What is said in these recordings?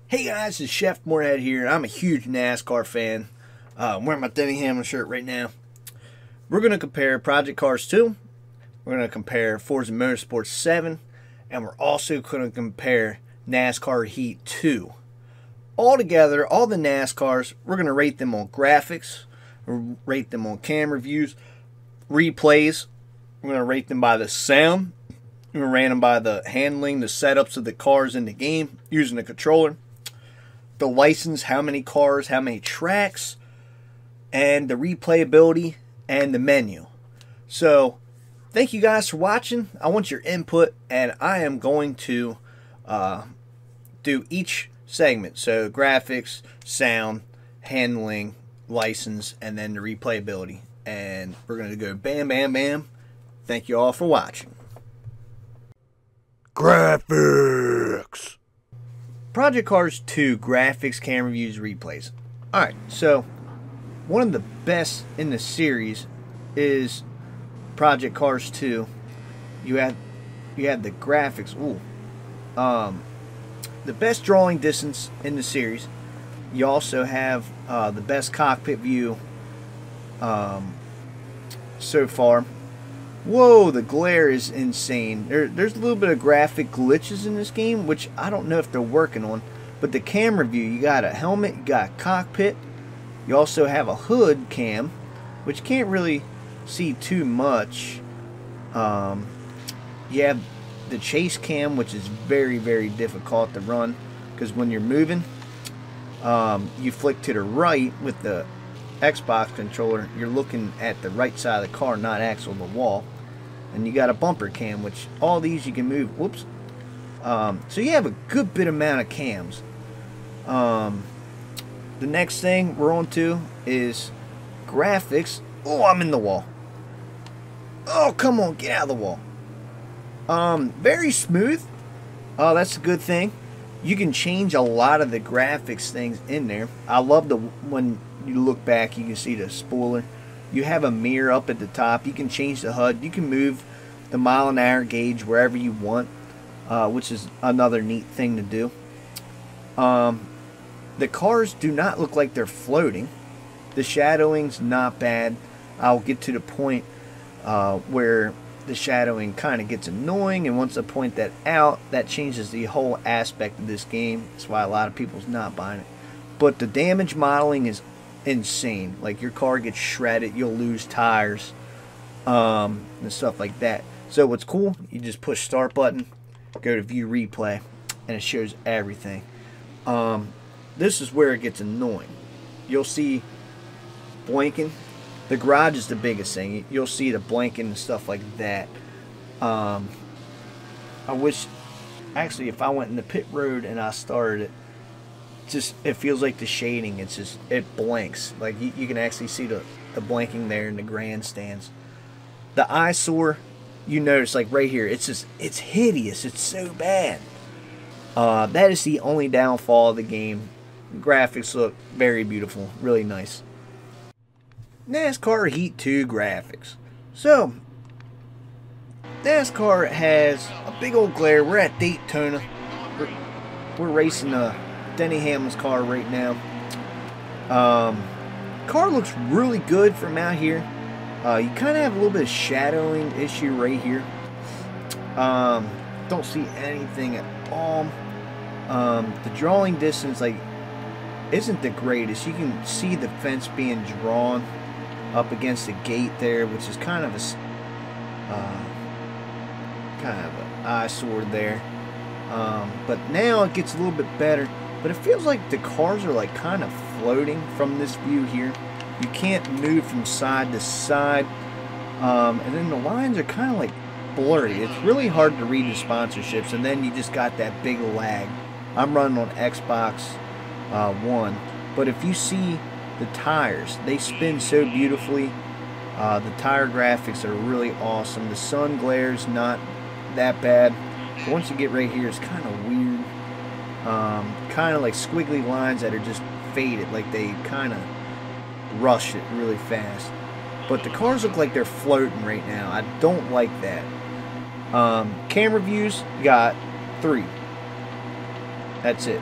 Hey guys, it's Chef Moorhead here. I'm a huge NASCAR fan. I'm wearing my Denny Hamlin shirt right now. We're going to compare Project Cars 2. We're going to compare Forza Motorsports 7. And we're also going to compare NASCAR Heat 2. All together, all the NASCARs, we're going to rate them on graphics. Rate them on camera views. Replays. We're going to rate them by the sound. We're going to rate them by the handling, the setups of the cars in the game using the controller. The license, how many cars, how many tracks, and the replayability and the menu. So, thank you guys for watching. I want your input, and I am going to do each segment. So, graphics, sound, handling, license, and then the replayability. And we're going to go bam, bam, bam. Thank you all for watching. Graphics. Project Cars 2 graphics, camera views, replays. Alright, so one of the best in the series is Project Cars 2. You have the graphics. Ooh. The best drawing distance in the series. You also have the best cockpit view so far. Whoa, the glare is insane. There's a little bit of graphic glitches in this game, which I don't know if they're working on. But the camera view, you got a helmet, you got a cockpit. You also have a hood cam, which you can't really see too much. You have the chase cam, which is very, very difficult to run. Because when you're moving, you flick to the right with the Xbox controller. You're looking at the right side of the car, not actual the wall. And you got a bumper cam, which all these you can move. Whoops. So you have a good bit amount of cams. The next thing we're on to is graphics. Oh, I'm in the wall. Oh, come on, get out of the wall. Very smooth. Oh, that's a good thing. You can change a lot of the graphics things in there. I love when you look back, you can see the spoiler. You have a mirror up at the top. You can change the HUD. You can move the mile-an-hour gauge wherever you want, which is another neat thing to do. The cars do not look like they're floating. The shadowing's not bad. I'll get to the point where the shadowing kind of gets annoying, and once I point that out, that changes the whole aspect of this game. That's why a lot of people's not buying it. But the damage modeling is insane. Like, your car gets shredded, you'll lose tires, and stuff like that. So what's cool, you just push start button, go to view replay, and it shows everything. This is where it gets annoying. You'll see blinking. The garage is the biggest thing. You'll see the blinking and stuff like that. I wish, actually, if I went in the pit road and I started it, it feels like the shading, it blinks. Like you can actually see the blinking there in the grandstands. The eyesore, you notice, like right here, it's hideous. It's so bad. That is the only downfall of the game. The graphics look very beautiful, really nice. NASCAR Heat 2 graphics. So NASCAR has a big old glare. We're at Daytona. We're racing Denny Hamlin's car right now. Car looks really good from out here. You kind of have a little bit of shadowing issue right here. Don't see anything at all. The drawing distance isn't the greatest. You can see the fence being drawn up against the gate there, which is kind of an eyesore there. But now it gets a little bit better. But it feels like the cars are like kind of floating from this view here. You can't move from side to side. And then the lines are kind of like blurry. It's really hard to read the sponsorships. And then you just got that big lag. I'm running on Xbox One. But if you see the tires, they spin so beautifully. The tire graphics are really awesome. The sun glare's not that bad. But once you get right here, it's kind of weird. Kind of like squiggly lines that are just faded, like they kind of rush it really fast. But the cars look like they're floating right now. I don't like that. Camera views, got 3. That's it.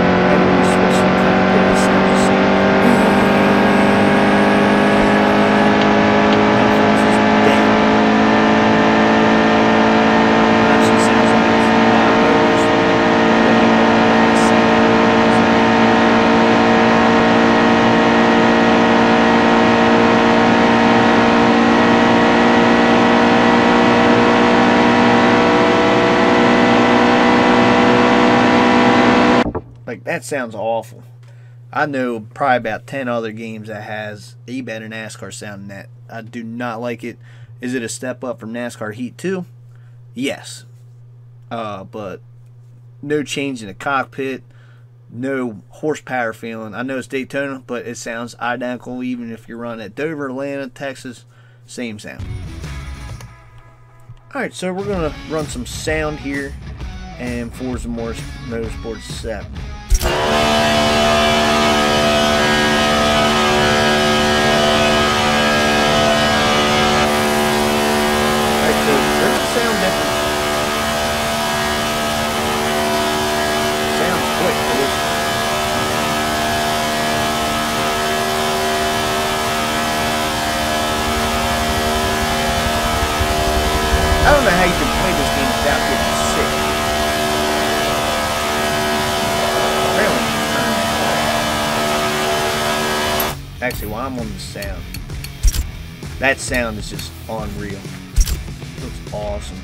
Like, that sounds awful. I know probably about 10 other games that has a better NASCAR sound than that. I do not like it. Is it a step up from NASCAR Heat 2? Yes. But no change in the cockpit. No horsepower feeling. I know it's Daytona, but it sounds identical even if you're running at Dover, Atlanta, Texas. Same sound. Alright, so we're going to run some sound here and Forza Motorsports 7. Sound different. Sounds quick, boys. I don't know how you can play this game without getting sick. Really? Actually, while I'm on the sound, that sound is just unreal. Looks awesome.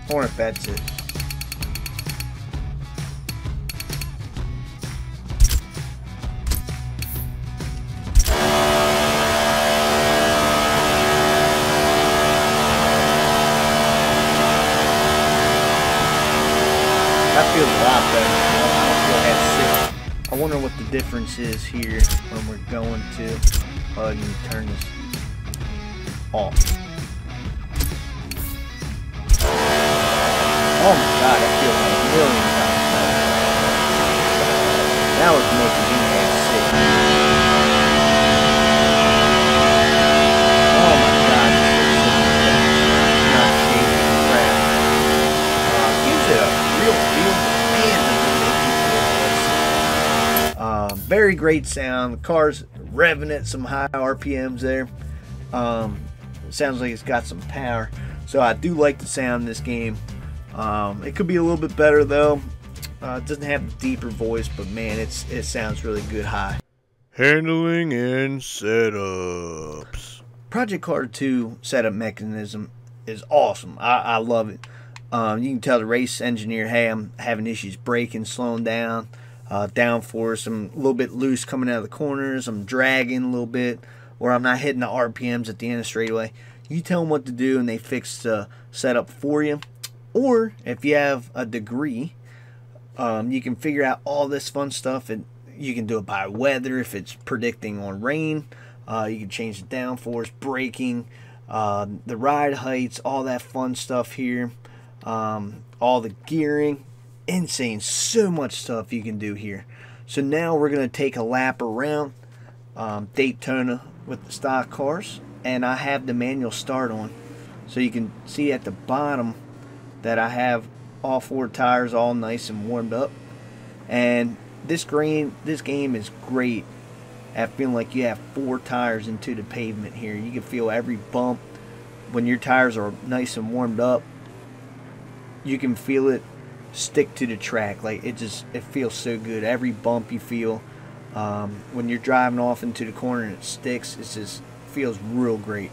I wonder if that's it. That feels a lot better. I don't feel that sick. I wonder what the difference is here when we're going to. Oh, you can turn this off. Oh my god, that feels like a million times better. That was making me head sick. Oh my god, it's not shaking the crap. Gives it a real feel. Man, very great sound. The car's revving at some high RPMs there. It sounds like it's got some power. So I do like the sound in this game. It could be a little bit better though. It doesn't have a deeper voice, but man, it sounds really good high. Handling and setups. Project Car 2 setup mechanism is awesome. I love it. You can tell the race engineer, hey, I'm having issues braking, slowing down, downforce. I'm a little bit loose coming out of the corners. I'm dragging a little bit, or I'm not hitting the RPMs at the end of the straightaway. You tell them what to do, and they fix the setup for you. Or if you have a degree, you can figure out all this fun stuff, and you can do it by weather. If it's predicting on rain, you can change the downforce, braking, the ride heights, all that fun stuff here, all the gearing. Insane, so much stuff you can do here. So now we're going to take a lap around Daytona with the stock cars, and I have the manual start on, so you can see at the bottom that I have all 4 tires all nice and warmed up. And this game is great at feeling like you have 4 tires into the pavement here. You can feel every bump when your tires are nice and warmed up. You can feel it stick to the track. Like it feels so good. Every bump you feel when you're driving off into the corner and it sticks, it just feels real great.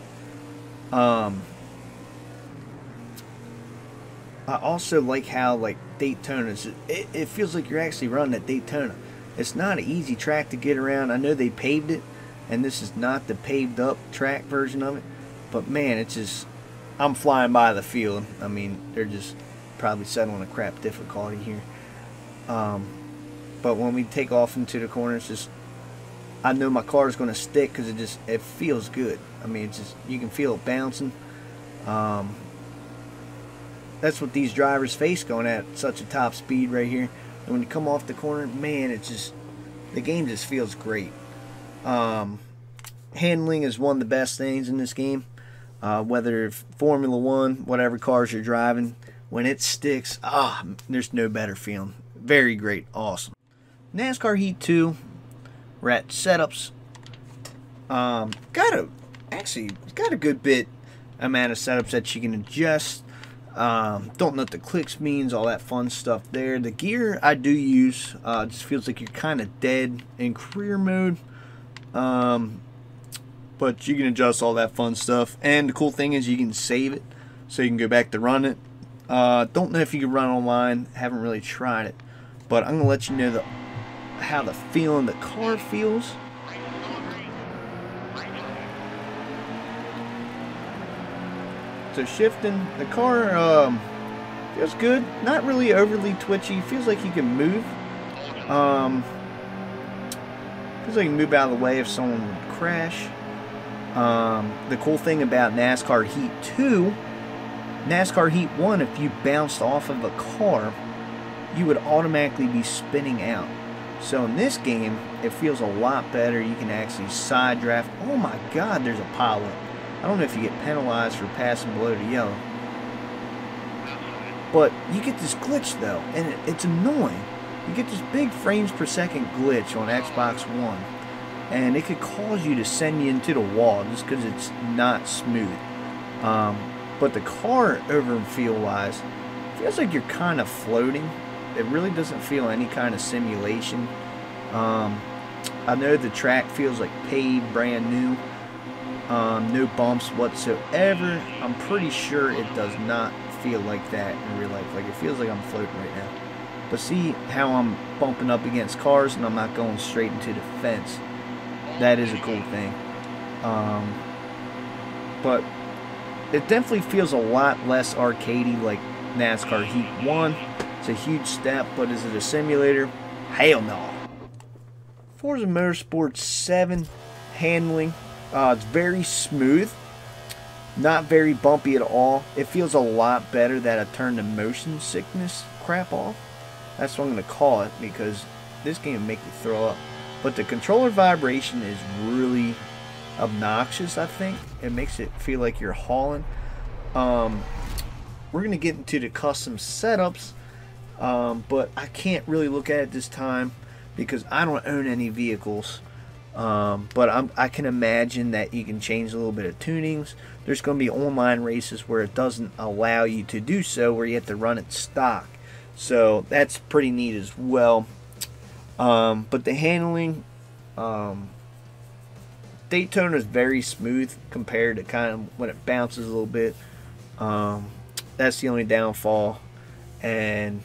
I also like how Daytona, it feels like you're actually running at Daytona. It's not an easy track to get around. I know they paved it, and this is not the paved up track version of it, but man, it's just, I'm flying by the field. I mean, they're just probably settling a crap difficulty here. But when we take off into the corner, it's just, I know my car is going to stick because it feels good. I mean, it's just, you can feel it bouncing. That's what these drivers face going at such a top speed right here. And when you come off the corner, man, it's just, the game just feels great. Handling is one of the best things in this game. Whether Formula 1, whatever cars you're driving, when it sticks, there's no better feeling. Very great, awesome. NASCAR Heat 2, we're at setups. Got a good bit amount of setups that you can adjust. Don't know what the clicks means, all that fun stuff there. The gear I do use, just feels like you're kind of dead in career mode. But you can adjust all that fun stuff. And the cool thing is you can save it, so you can go back to run it. Don't know if you can run online, haven't really tried it. But I'm going to let you know how the feeling the car feels. So shifting, the car feels good, not really overly twitchy, feels like you can move. Feels like you can move out of the way if someone would crash. The cool thing about NASCAR Heat 2, NASCAR Heat 1, if you bounced off of a car, you would automatically be spinning out. So in this game, it feels a lot better. You can actually side draft. Oh my God, there's a pile up. I don't know if you get penalized for passing below the yellow. But you get this glitch though, and it's annoying. You get this big frames per second glitch on Xbox One. And it could cause you to send you into the wall just because it's not smooth. But the car over and feel wise feels like you're kind of floating. It really doesn't feel any kind of simulation. I know the track feels like paved, brand new. No bumps whatsoever. I'm pretty sure it does not feel like that in real life. Like, it feels like I'm floating right now. But see how I'm bumping up against cars and I'm not going straight into the fence. That is a cool thing. But it definitely feels a lot less arcadey like NASCAR Heat 1. It's a huge step, but is it a simulator? Hell no. Forza Motorsports 7 handling. It's very smooth. Not very bumpy at all. It feels a lot better that I turned the motion sickness crap off. That's what I'm going to call it, because this game will make you throw up. But the controller vibration is really obnoxious, I think. It makes it feel like you're hauling. We're going to get into the custom setups, but I can't really look at it this time because I don't own any vehicles. But I can imagine that you can change a little bit of tunings. There's going to be online races where it doesn't allow you to do so, where you have to run it stock. So that's pretty neat as well. But the handling, Daytona is very smooth compared to kind of when it bounces a little bit. That's the only downfall, and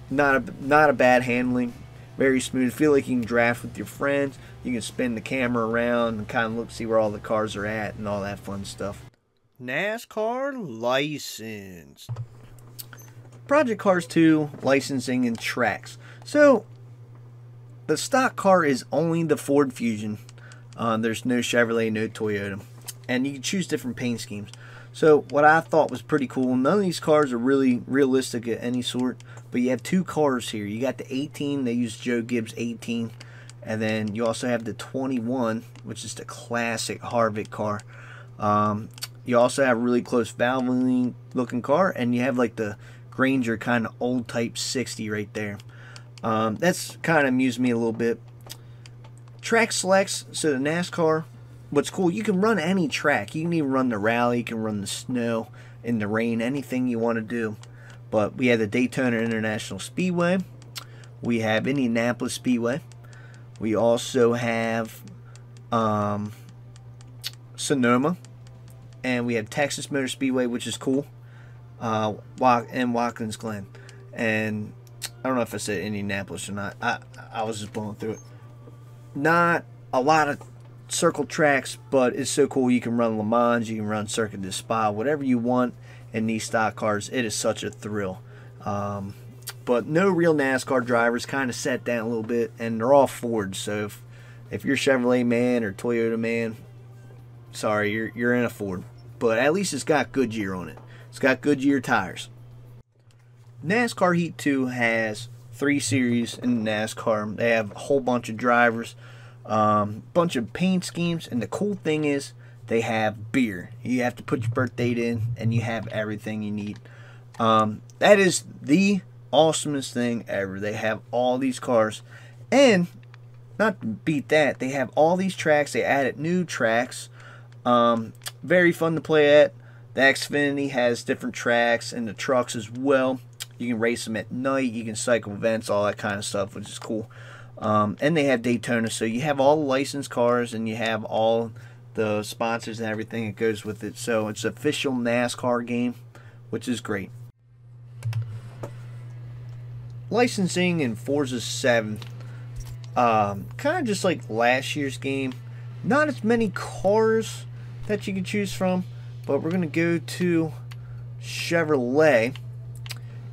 not a bad handling. Very smooth. Feel like you can draft with your friends. You can spin the camera around and kind of look, see where all the cars are at and all that fun stuff. NASCAR license. Project Cars 2 licensing and tracks. So the stock car is only the Ford Fusion. There's no Chevrolet, no Toyota, and you can choose different paint schemes. So what I thought was pretty cool, none of these cars are really realistic of any sort, but you have two cars here. You got the 18, they use Joe Gibbs 18, and then you also have the 21, which is the classic Harvick car. You also have a really close Valvoline looking car, and you have like the Granger kind of old type 60 right there. That's kind of amused me a little bit. Track selects, so the NASCAR, what's cool, you can run any track. You can even run the rally, you can run the snow, in the rain, anything you want to do. But we have the Daytona International Speedway. We have Indianapolis Speedway. We also have Sonoma. And we have Texas Motor Speedway, which is cool. And Watkins Glen. And I don't know if I said Indianapolis or not. I was just blowing through it. Not a lot of circle tracks, but it's so cool. You can run Le Mans, you can run Circuit de Spa, whatever you want in these stock cars. It is such a thrill. But no real NASCAR drivers, kind of set down a little bit, and they're all Fords. So if you're Chevrolet man or Toyota man, sorry, you're in a Ford. But at least it's got Goodyear on it. It's got Goodyear tires. NASCAR Heat 2 has 3 series in NASCAR. They have a whole bunch of drivers, bunch of paint schemes, and the cool thing is they have beer. You have to put your birth date in, and you have everything you need. That is the awesomest thing ever. They have all these cars, and not to beat that, they have all these tracks. They added new tracks. Very fun to play at. The Xfinity has different tracks and the trucks as well. You can race them at night. You can cycle events, all that kind of stuff, which is cool. And they have Daytona, so you have all the licensed cars and you have all the sponsors and everything that goes with it. So it's an official NASCAR game, which is great. Licensing in Forza 7, kind of just like last year's game. Not as many cars that you can choose from, but we're going to go to Chevrolet,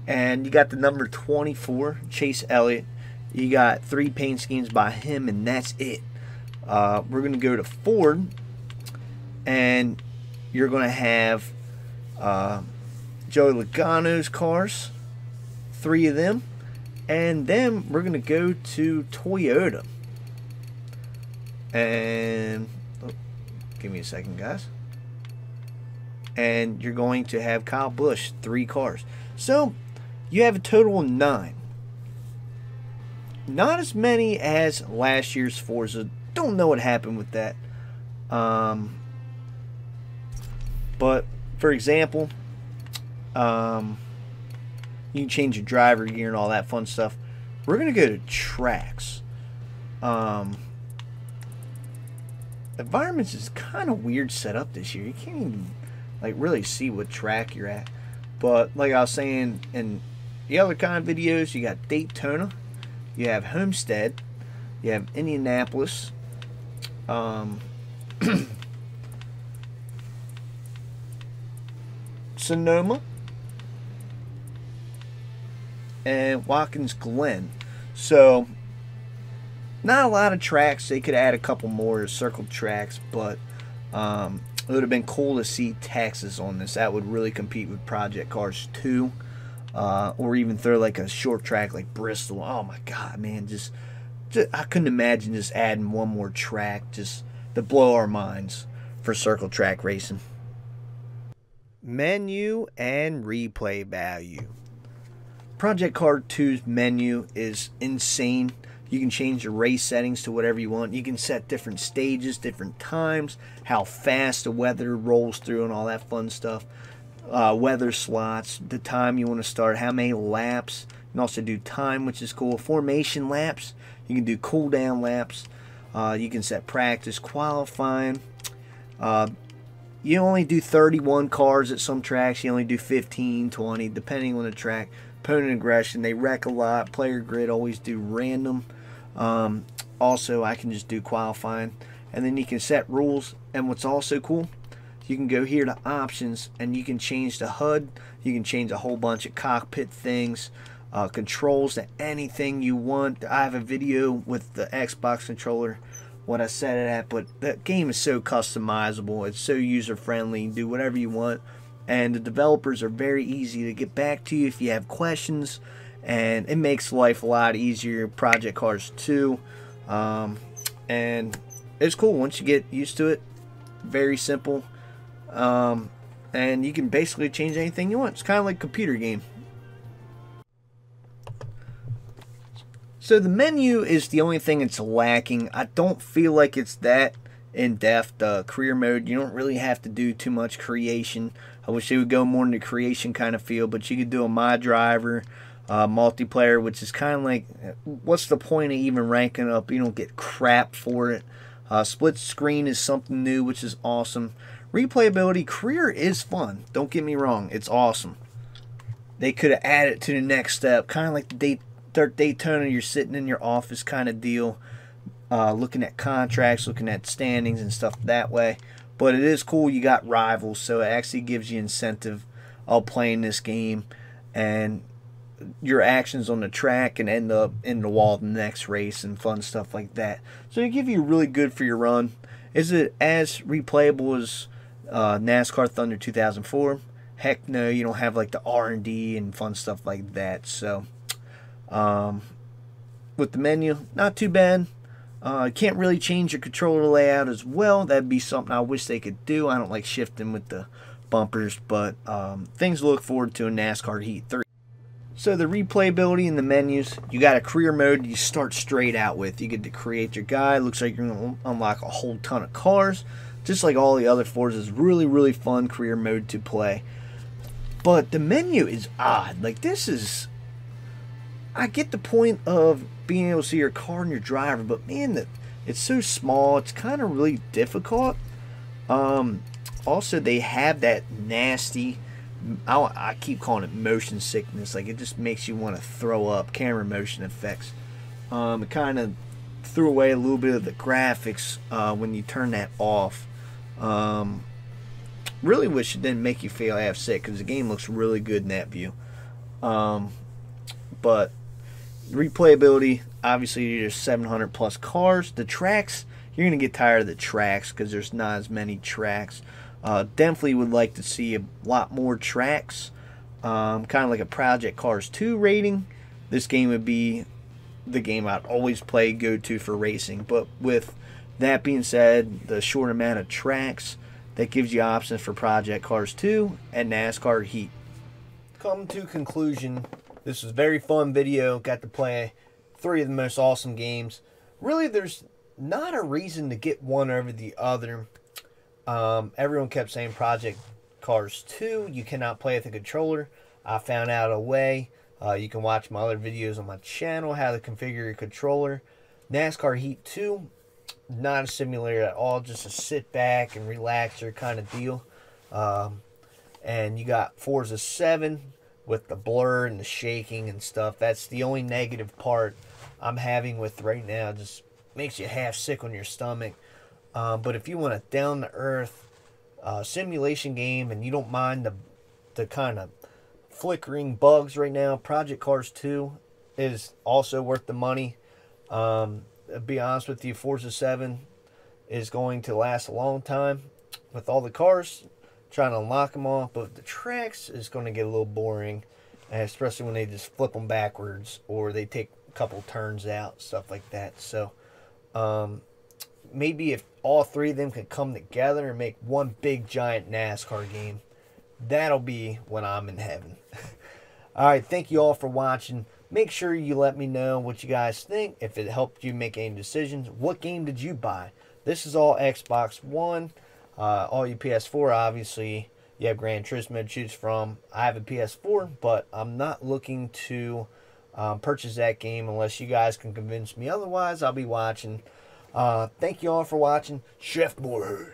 and you got the number 24, Chase Elliott. You got 3 paint schemes by him, and that's it. We're going to go to Ford, and you're going to have Joey Logano's cars, 3 of them. And then we're going to go to Toyota. And give me a second, guys. And you're going to have Kyle Busch, 3 cars. So you have a total of 9. Not as many as last year's Forza. Don't know what happened with that. But for example, you can change your driver gear and all that fun stuff. We're going to go to tracks. Environments is kind of weird setup this year. You can't even like really see what track you're at. But like I was saying in the other kind of videos, you got Daytona, you have Homestead, you have Indianapolis, Sonoma, and Watkins Glen. So not a lot of tracks. They could add a couple more circled tracks, but it would have been cool to see Texas on this. That would really compete with Project Cars 2, or even throw like a short track like Bristol. Oh my god, man, just I couldn't imagine just adding one more track just to blow our minds for circle track racing. Menu and replay value. Project Car 2's menu is insane. You can change the race settings to whatever you want. You can set different stages, different times, how fast the weather rolls through and all that fun stuff. Weather slots, the time you want to start, how many laps. You can also do time, which is cool. Formation laps. You can do cool down laps. You can set practice, qualifying. You only do 31 cars at some tracks. You only do 15, 20, depending on the track. Opponent aggression, they wreck a lot. Player grid, always do random. Also, I can just do qualifying. And then you can set rules. And what's also cool, you can go here to options and you can change the HUD. You can change a whole bunch of cockpit things, controls to anything you want. I have a video with the Xbox controller, what I set it at, but the game is so customizable. It's so user friendly. You can do whatever you want. And the developers are very easy to get back to you if you have questions, and it makes life a lot easier. Project Cars 2, and it's cool once you get used to it. Very simple, and you can basically change anything you want. It's kind of like a computer game. So the menu is the only thing that's lacking. I don't feel like it's that in-depth. Career mode, you don't really have to do too much creation. I wish they would go more into creation kind of feel, but you could do a My Driver, multiplayer, which is kind of like, what's the point of even ranking up? You don't get crap for it. Split screen is something new, which is awesome. Replayability, career is fun. Don't get me wrong, it's awesome. They could have added to the next step, kind of like the Daytona, you're sitting in your office kind of deal, looking at contracts, looking at standings and stuff that way. But it is cool, you got rivals, so it actually gives you incentive of playing this game, and your actions on the track can end up in the wall the next race and fun stuff like that. So it gives you really good for your run. Is it as replayable as NASCAR Thunder 2004? Heck no, you don't have like the R&D and fun stuff like that. So with the menu, not too bad. Can't really change your controller layout as well. That'd be something I wish they could do. I don't like shifting with the bumpers, but things to look forward to in NASCAR Heat 3. So the replayability in the menus, you got a career mode you start straight out with. You get to create your guy. Looks like you're going to unlock a whole ton of cars. just like all the other Forzas. Really fun career mode to play. But the menu is odd. Like, this is... I get the point of being able to see your car and your driver, but man, it's so small. It's kind of really difficult. Also, they have that nasty... I keep calling it motion sickness. Like, it just makes you want to throw up. Camera motion effects. It kind of threw away a little bit of the graphics when you turn that off. Really wish it didn't make you feel half sick, because the game looks really good in that view. But replayability, obviously there's 700 plus cars. The tracks, you're going to get tired of the tracks because there's not as many tracks. Definitely would like to see a lot more tracks. Kind of like a Project Cars 2 rating. This game would be the game I'd always play, go to for racing. But with that being said, the short amount of tracks, that gives you options for Project Cars 2 and NASCAR Heat. Come to conclusion, this was a very fun video. Got to play 3 of the most awesome games. Really, there's not a reason to get one over the other. Everyone kept saying Project Cars 2, you cannot play with the controller. I found out a way. You can watch my other videos on my channel, how to configure your controller. NASCAR Heat 2, not a simulator at all, just a sit back and relaxer kind of deal. And you got Forza 7 with the blur and the shaking and stuff. That's the only negative part I'm having with right now. It just makes you half sick on your stomach. But if you want a down-to-earth simulation game and you don't mind the kind of flickering bugs right now, Project Cars 2 is also worth the money. To be honest with you, Forza 7 is going to last a long time with all the cars, trying to unlock them all, but the tracks is going to get a little boring, and especially when they just flip them backwards or they take a couple turns out, stuff like that. So maybe if all 3 of them could come together and make one big giant NASCAR game, that'll be when I'm in heaven. Alright, thank you all for watching. Make sure you let me know what you guys think, if it helped you make any decisions. What game did you buy? This is all Xbox One. All you PS4, obviously, you have Gran Turismo to choose from. I have a PS4, but I'm not looking to purchase that game unless you guys can convince me otherwise. I'll be watching. Thank you all for watching. Chef Boy.